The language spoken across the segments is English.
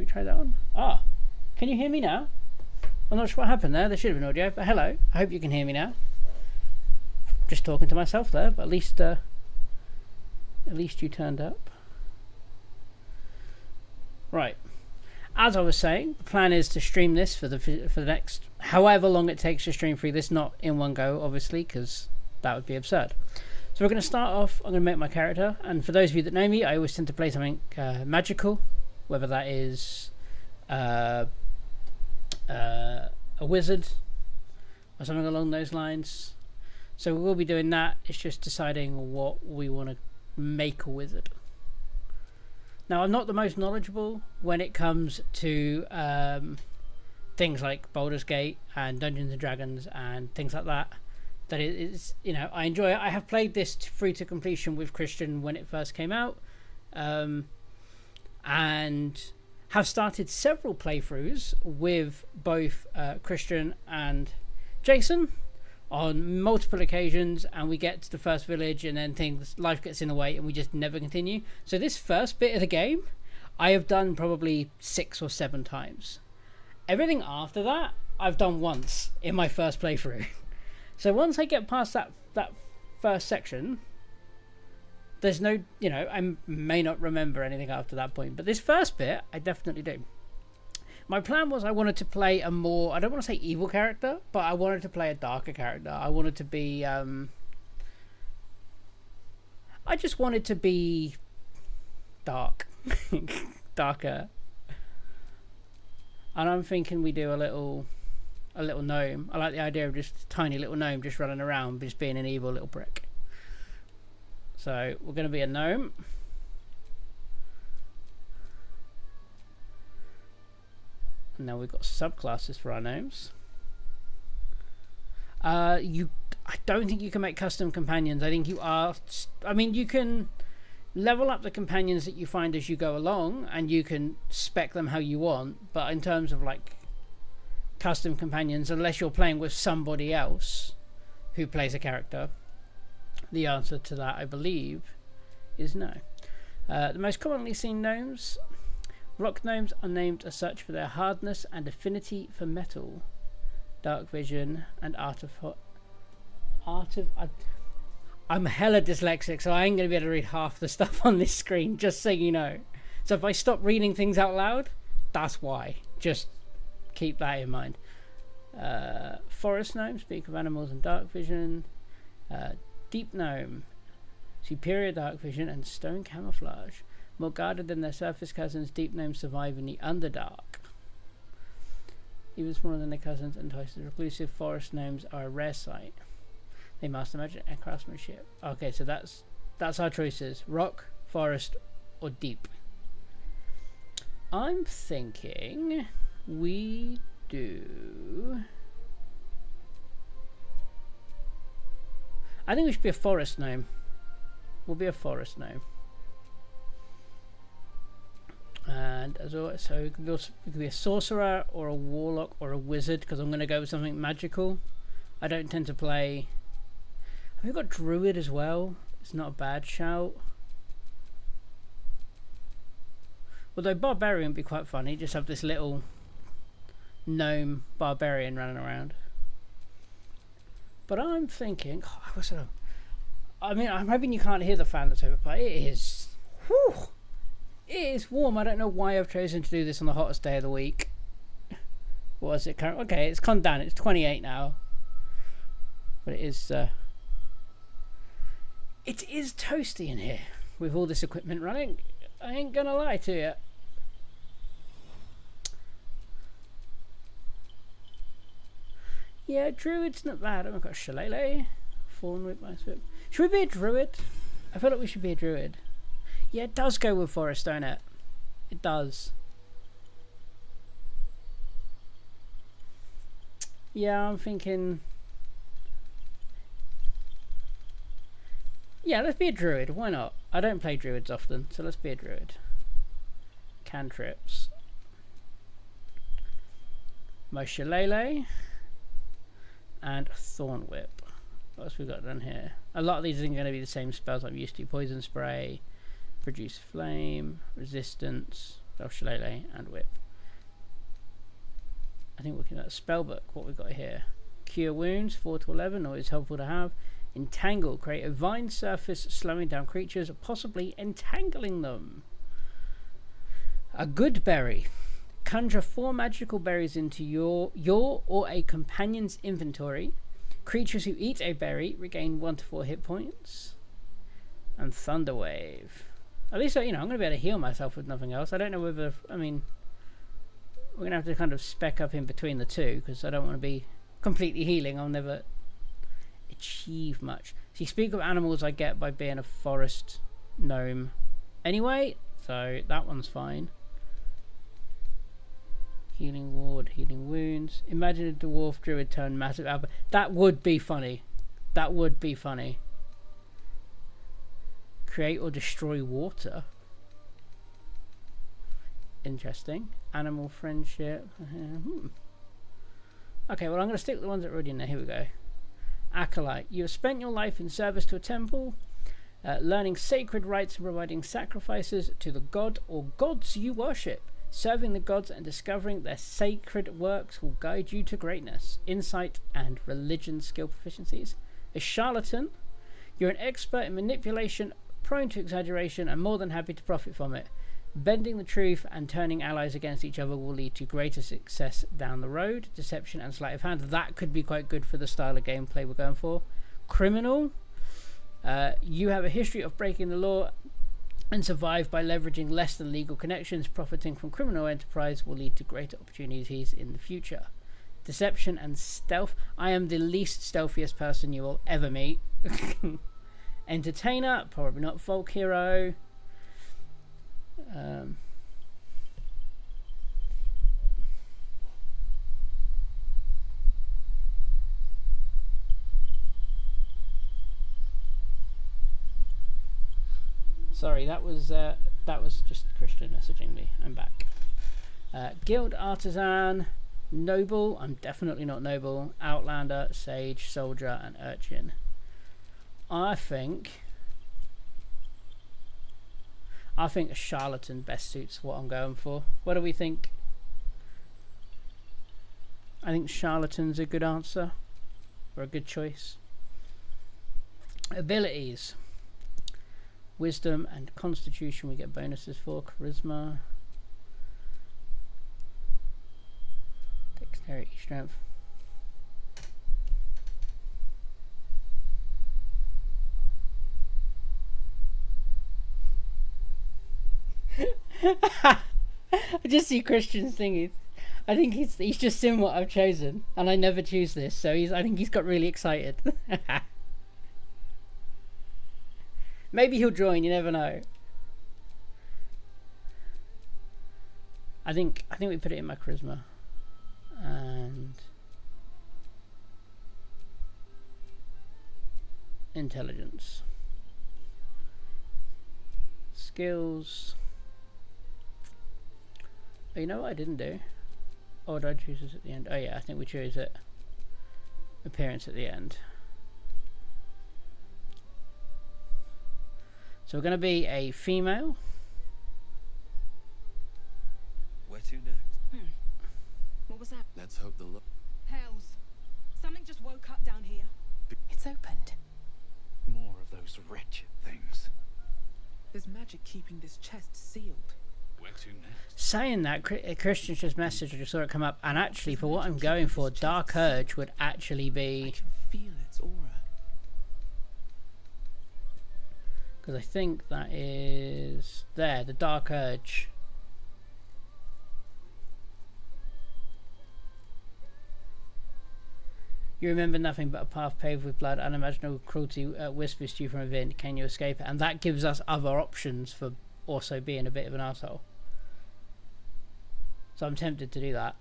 Should we try that one? Ah, can you hear me now? I'm not sure what happened there. There should have been audio, but hello. I hope you can hear me now. Just talking to myself there, but at least you turned up. Right. As I was saying, the plan is to stream this for the next however long it takes to stream through this, not in one go, obviously, because that would be absurd. So we're going to start off. I'm going to make my character, and for those of you that know me, I always tend to play something magical, whether that is a wizard or something along those lines. So we will be doing that. It's just deciding what we want to make a wizard. Now, I'm not the most knowledgeable when it comes to things like Baldur's Gate and Dungeons and Dragons and things like that. That it is, you know, I enjoy it. I have played this through to completion with Christian when it first came out, and have started several playthroughs with both Christian and Jason on multiple occasions, and we get to the first village and then life gets in the way and we just never continue. So this first bit of the game I have done probably 6 or 7 times. Everything after that I've done once in my first playthrough. So once I get past that first section, there's no, you know, I may not remember anything after that point, but this first bit I definitely do. My plan was I wanted to play a more, I don't want to say evil character, but I wanted to play a darker character. I wanted to be, I just wanted to be dark. Darker. And I'm thinking we do a little gnome. I like the idea of just a tiny little gnome just running around, just being an evil little prick. So we're going to be a gnome. Now we've got subclasses for our gnomes. I don't think you can make custom companions. I think you can level up the companions that you find as you go along, and you can spec them how you want. But in terms of like custom companions, unless you're playing with somebody else who plays a character, the answer to that, I believe, is no. The most commonly seen gnomes. Rock gnomes are named as such for their hardness and affinity for metal, dark vision, and I'm hella dyslexic, so I ain't going to be able to read half the stuff on this screen, just so you know. So if I stop reading things out loud, that's why. Just keep that in mind. Forest gnomes speak of animals and dark vision. Deep gnome, superior dark vision and stone camouflage. More guarded than their surface cousins, deep gnomes survive in the Underdark. Even smaller than their cousins and twice as reclusive, forest gnomes are a rare sight. They master magic and craftsmanship. Okay, so that's our choices. Rock, forest, or deep. I'm thinking we do... I think we should be a forest gnome. We'll be a forest gnome. And as always, so we could be a sorcerer or a warlock or a wizard, because I'm going to go with something magical. I don't tend to play... Have we got druid as well? It's not a bad shout. Although barbarian would be quite funny. Just have this little gnome barbarian running around. But I'm thinking... I'm hoping you can't hear the fan that's over, but it is... Whew, it is warm. I don't know why I've chosen to do this on the hottest day of the week. What is it current? Okay, it's come down. It's 28 now. But it is toasty in here with all this equipment running. I ain't gonna lie to you. Yeah, druid's not bad. Oh my gosh, shillelagh. Fawn whip, ice whip. Should we be a druid? I feel like we should be a druid. Yeah, it does go with forest, don't it? It does. Yeah, I'm thinking... Yeah, let's be a druid. Why not? I don't play druids often, so let's be a druid. Cantrips. My shillelagh. And thorn whip. What else we got done here? A lot of these are going to be the same spells I'm used to. Poison spray. Produce flame. Resistance. Stealth Shillelagh, and Whip. I think we're looking at a spellbook. What we've got here: Cure Wounds, 4 to 11, always helpful to have. Entangle, create a vine surface, slowing down creatures, possibly entangling them. A good berry. Conjure 4 magical berries into your or a companion's inventory. Creatures who eat a berry regain 1 to 4 hit points. And Thunderwave. At least, I'm going to be able to heal myself with nothing else. I don't know whether, we're going to have to kind of spec up in between the two, because I don't want to be completely healing. I'll never achieve much. So you speak of animals I get by being a forest gnome anyway, so that one's fine. Healing ward, healing wounds. Imagine a dwarf druid turn massive alpha. That would be funny. That would be funny. Create or destroy water. Interesting. Animal friendship. Okay, well I'm going to stick with the ones that are already in there. Here we go. Acolyte. You have spent your life in service to a temple, learning sacred rites and providing sacrifices to the god or gods you worship. Serving the gods and discovering their sacred works will guide you to greatness, insight, and religion skill proficiencies. A charlatan. You're an expert in manipulation, prone to exaggeration, and more than happy to profit from it. Bending the truth and turning allies against each other will lead to greater success down the road. Deception and sleight of hand. That could be quite good for the style of gameplay we're going for. Criminal. You have a history of breaking the law and survive by leveraging less than legal connections. Profiting from criminal enterprise will lead to greater opportunities in the future. Deception and stealth. I am the least stealthiest person you will ever meet. Entertainer. Probably not folk hero. Sorry, that was just Christian messaging me. I'm back. Guild artisan, noble. I'm definitely not noble. Outlander, sage, soldier, and urchin. I think a charlatan best suits what I'm going for. What do we think? I think charlatan's a good answer, or a good choice. Abilities. Wisdom and constitution we get bonuses for. Charisma. Dexterity, strength. I just see Christian's thingies. I think he's just seen what I've chosen, and I never choose this, so I think he's got really excited. Maybe he'll join, you never know. I think we put it in my charisma. And intelligence. Skills. Oh, you know what I didn't do? Or did I choose this at the end? Oh yeah, I think we chose it. Appearance at the end. So we're going to be a female. Where to next? What was that? Let's hope the look. Hells. Something just woke up down here. It's opened. More of those wretched things. There's magic keeping this chest sealed. Where to next? Saying that, Christian's just messaged, I just saw it come up, and actually for what I'm going for, Dark Urge would actually be... I can feel its aura. Because I think that is... There, the Dark Urge. You remember nothing but a path paved with blood, unimaginable cruelty whispers to you from within. Can you escape it? And that gives us other options for also being a bit of an asshole. So I'm tempted to do that,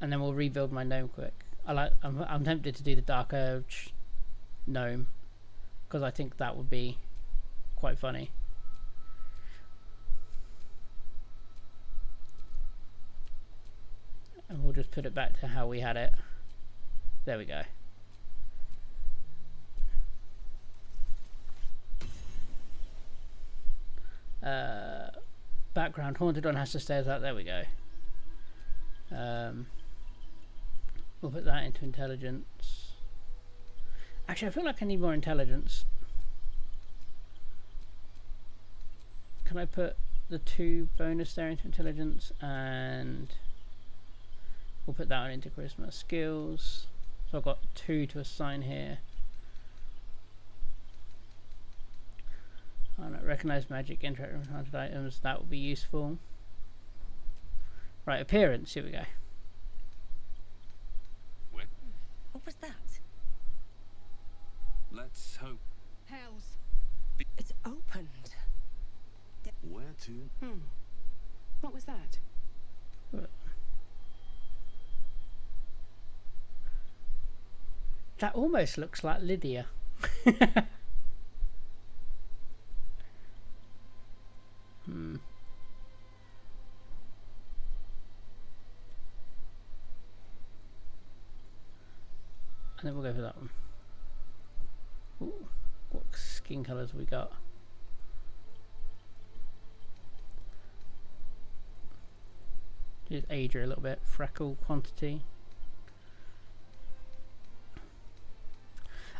and then we'll rebuild my gnome quick. I'm tempted to do the Dark Urge gnome because I think that would be quite funny. And we'll just put it back to how we had it. There we go. background. Haunted one has to stay as that. There we go. We'll put that into intelligence. Actually, I feel like I need more intelligence. Can I put the 2 bonus there into intelligence, and we'll put that one into charisma skills. So I've got 2 to assign here. Oh, no, recognize magic, interact with haunted items. That will be useful. Right, appearance. Here we go. What was that? Let's hope. Hells. It's opened. Where to? What was that? That almost looks like Lydia. And then we'll go for that one. Ooh, what skin colours have we got? Just age her a little bit. Freckle quantity.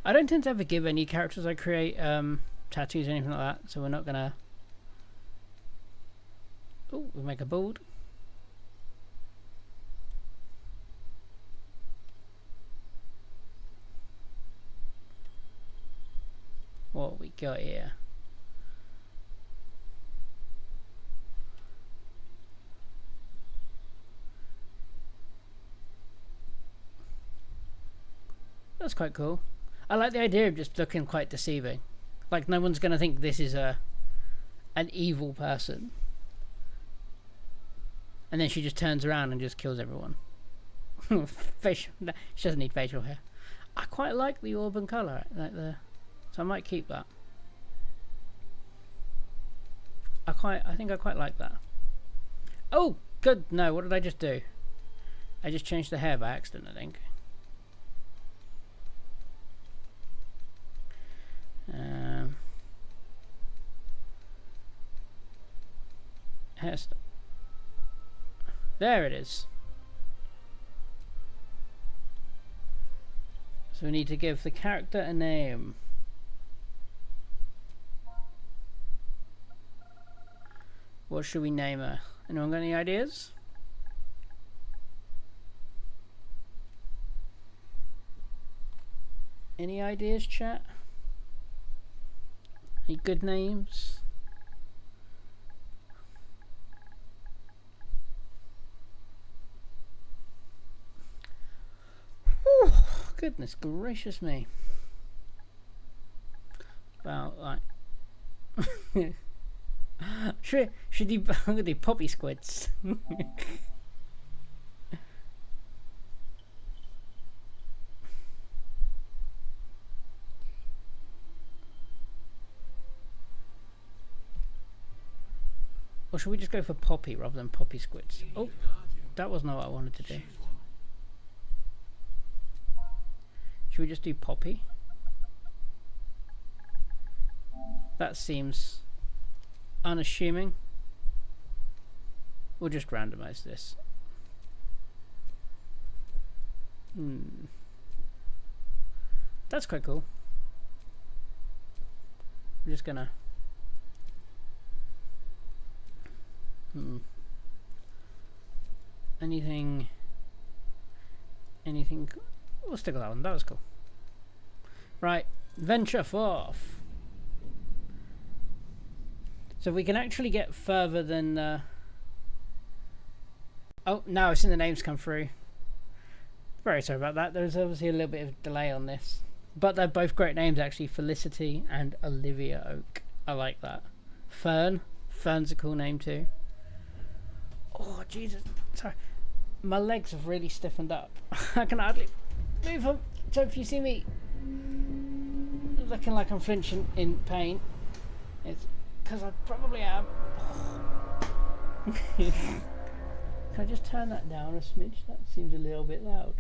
I don't tend to ever give any characters I create tattoos or anything like that, so we're not gonna. Oh, we'll make a bald. What we got here? That's quite cool. I like the idea of just looking quite deceiving. Like no one's gonna think this is an evil person. And then she just turns around and just kills everyone. Facial. No, she doesn't need facial hair. I quite like the auburn colour, so I might keep that. I think I quite like that. Oh, good. No, what did I just do? I just changed the hair by accident, I think. Hairstyle. There it is. So we need to give the character a name. What should we name her? Anyone got any ideas? Any ideas, chat? Any good names? Whew, goodness gracious me. About like should you I'm gonna do poppy squids. Or should we just go for poppy rather than poppy squids? Oh, that was not what I wanted to do. Should we just do poppy? That seems unassuming. We'll just randomize this. That's quite cool. I'm just gonna anything we'll stick with that one. That was cool. Right, venture forth. So we can actually get further than oh, now I've seen the names come through. Very sorry about that. There's obviously a little bit of delay on this, but they're both great names actually. Felicity and Olivia Oak. I like that. Fern's a cool name too. Oh Jesus, sorry, my legs have really stiffened up. I can hardly move them. So if you see me looking like I'm flinching in pain, it's because I probably am. Can I just turn that down a smidge? That seems a little bit loud.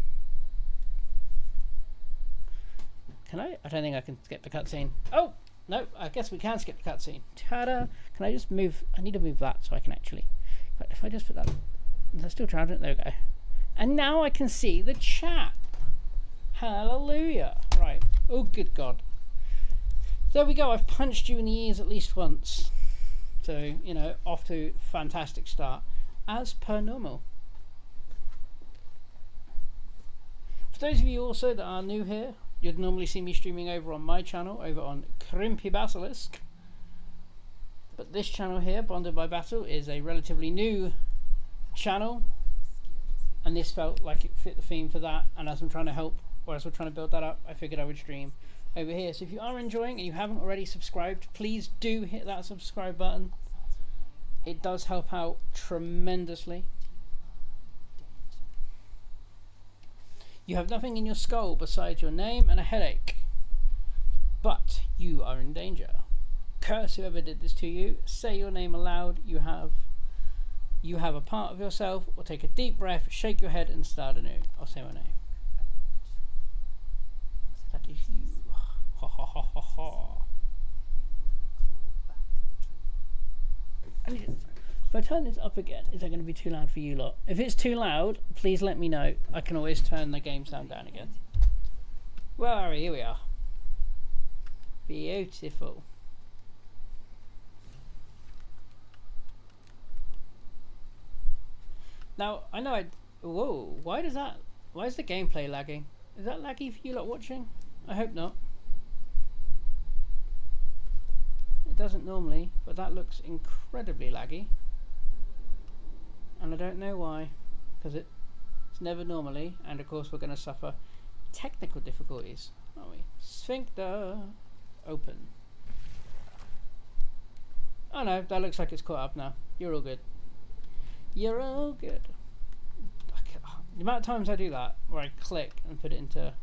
Can I? I don't think I can skip the cutscene. Oh, Nope, I guess we can skip the cutscene. Ta-da! Can I just move? I need to move that so I can actually. But if I just put that, let's still try it. There we go. And now I can see the chat. Hallelujah! Right. Oh, good God. There we go. I've punched you in the ears at least once. So you know, off to a fantastic start, as per normal. For those of you also that are new here, you'd normally see me streaming over on my channel, over on Crimpy Basilisk. But this channel here, Bonded by Battle, is a relatively new channel. And this felt like it fit the theme for that. And as I'm trying to help, or as we're trying to build that up, I figured I would stream over here. So if you are enjoying and you haven't already subscribed, please do hit that subscribe button. It does help out tremendously. You have nothing in your skull besides your name and a headache. But you are in danger. Curse whoever did this to you. Say your name aloud. You have a part of yourself. Or take a deep breath, shake your head and start anew. I'll say my name. That is you. Ha ha ha ha ha. If I turn this up again, is that going to be too loud for you lot? If it's too loud, please let me know. I can always turn the game sound down again. Well, here we are. Beautiful. Now, I know whoa, why is the gameplay lagging? Is that laggy for you lot watching? I hope not. It doesn't normally, but that looks incredibly laggy. And I don't know why, because it's never normally, and of course we're going to suffer technical difficulties, aren't we? Sphincter open. Oh no, that looks like it's caught up now. You're all good. You're all good. The amount of times I do that, where I click and put it into.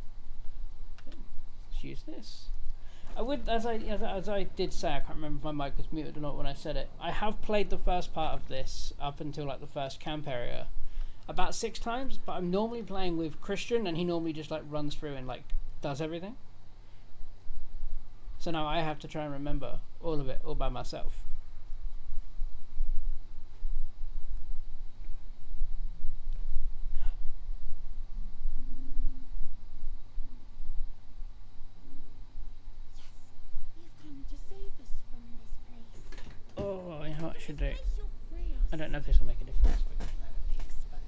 Let's use this. I would, as I did say, I can't remember if my mic was muted or not when I said it. I have played the first part of this up until like the first camp area about 6 times, but I'm normally playing with Christian, and he normally just like runs through and like does everything. So now I have to try and remember all of it all by myself. Oh, you know what I should do? I don't know if this will make a difference.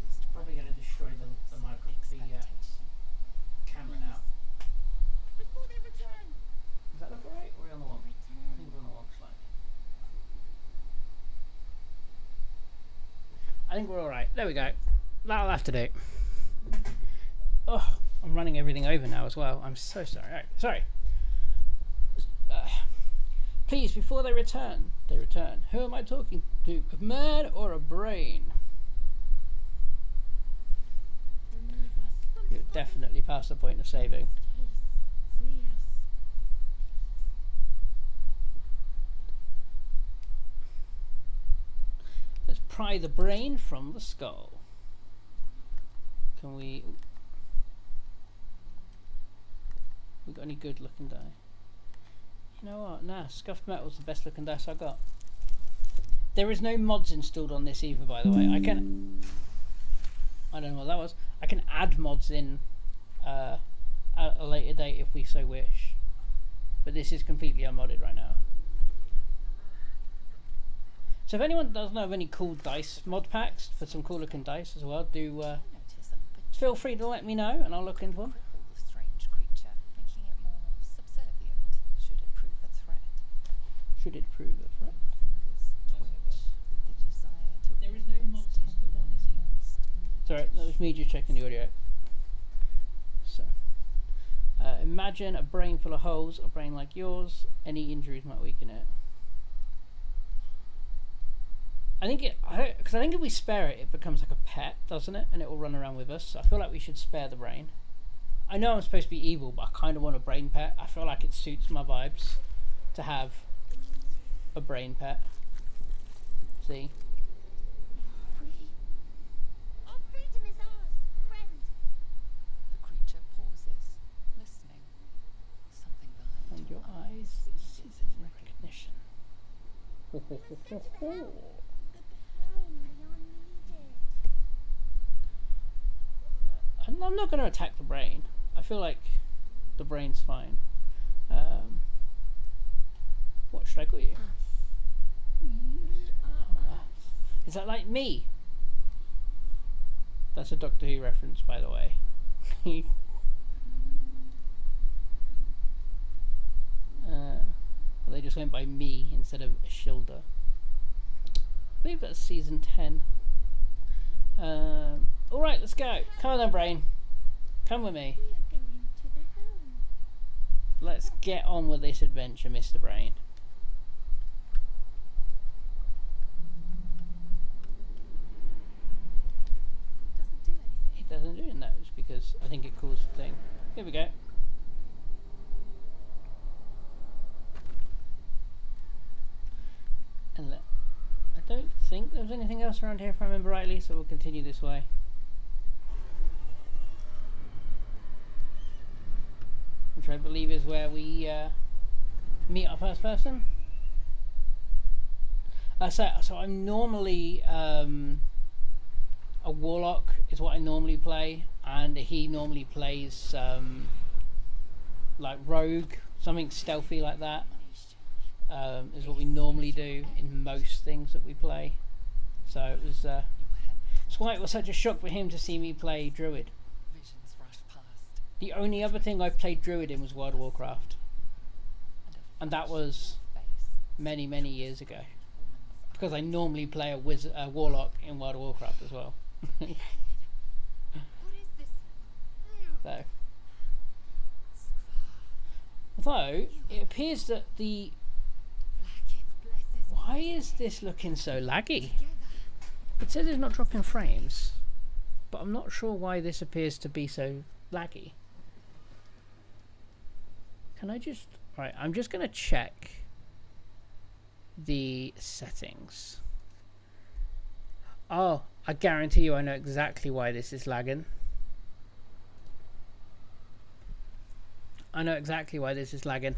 It's probably going to destroy the camera now. Does that look alright? Or are we on the wall? I think we're on the wall slide. I think we're alright. There we go. That'll have to do. Oh, I'm running everything over now as well. I'm so sorry. Right, sorry. Please, before they return. Who am I talking to? A man or a brain? You're definitely past the point of saving. Let's pry the brain from the skull. Can we got any good looking die? You know what? Nah, scuffed metal's the best looking dice I got. There is no mods installed on this either, by the way. I don't know what that was. I can add mods in at a later date if we so wish. But this is completely unmodded right now. So if anyone does know of any cool dice mod packs for some cool looking dice as well, do feel free to let me know and I'll look into them. Should it prove a threat? There is no mods installed on this either. Sorry, that was me just checking the audio. So, imagine a brain full of holes, a brain like yours. Any injuries might weaken it. I think if we spare it, it becomes like a pet, doesn't it? And it will run around with us. So I feel like we should spare the brain. I know I'm supposed to be evil, but I kind of want a brain pet. I feel like it suits my vibes to have a brain pet. See? Our freedom is ours, friend. The creature pauses, listening. Something behind And your eyes. Citizen recognition. Ho, ho, ho, ho, ho. The behind beyond needed. I'm not going to attack the brain. I feel like the brain's fine. What should I call you? Is that like me? That's a Doctor Who reference, by the way. They just went by me instead of Shilda. I believe that's season 10. Alright, let's go. Come on then, brain. Come with me. We are going to the home. Let's get on with this adventure, Mr. Brain. Doesn't do anything. It doesn't do those because I think it calls the thing. Here we go. And I don't think there was anything else around here if I remember rightly, so we'll continue this way. Which I believe is where we meet our first person. So I'm normally a warlock is what I normally play, and he normally plays like rogue, something stealthy like that. Is what we normally do in most things that we play. So it was that's why it was such a shock for him to see me play druid. Visions rush past. The only other thing I've played druid in was World of Warcraft, and that was many years ago, because I normally play a warlock in World of Warcraft as well. What is this? Though it appears that the why is this looking so laggy? It says it's not dropping frames, but I'm not sure why this appears to be so laggy. Can I just... Right, I'm just going to check the settings. Oh, I guarantee you I know exactly why this is lagging. I know exactly why this is lagging.